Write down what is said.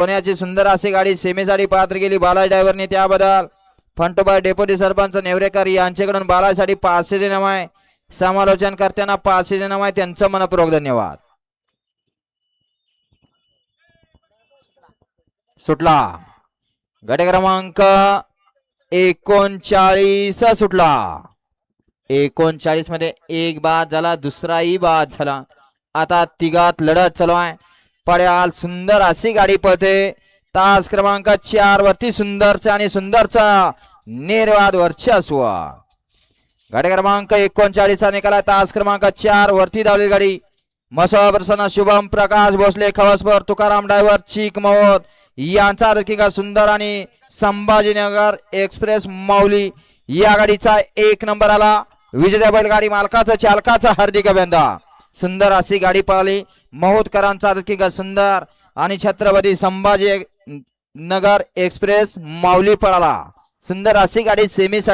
सोन्याची सुंदर अशी गाडी सेमीसाठी पात्र गेली बालाजी ड्रायव्हरने, त्याबद्दल फंटोबाई डेप्युटी सरपंच नेवरेकर यांच्याकडून बालाजीसाठी 500 इनाम आहे. समालोचन करताना 500 इनाम आहे, त्यांचं मनपूर्वक धन्यवाद. सुटला गट क्रमांक 39 सुटला. 39 मध्ये एक बाद झाला, दुसराही बाद झाला. आता तिघात लढत चालू आहे. पड्याल सुंदर अशी गाडी पळते. तास क्रमांक 4 वरती सुंदरचा आणि सुंदरचा निर्वाद वर्चस्व. गाडी क्रमांक 39 चा निकाला. तास क्रमांक 4 वरती धावली गाडी. मसोबा प्रसन्न शुभम प्रकाश भोसले खवसपर तुकाराम ड्रायव्हर चीक महोद यांचा देखील सुंदर आणि संभाजीनगर एक्सप्रेस माऊली या गाडीचा 1 नंबर आला. विजेत्या बैलगाडी मालकाचा चालकाचा हार्दिक अभिनंदन. सुंदर अशी गाडी पळाली. महोदकरांचा देखील सुंदर आणि छत्रपती संभाजी नगर एक्सप्रेस माऊली पळाला. सुंदर अशी गाडी सेमीसाठी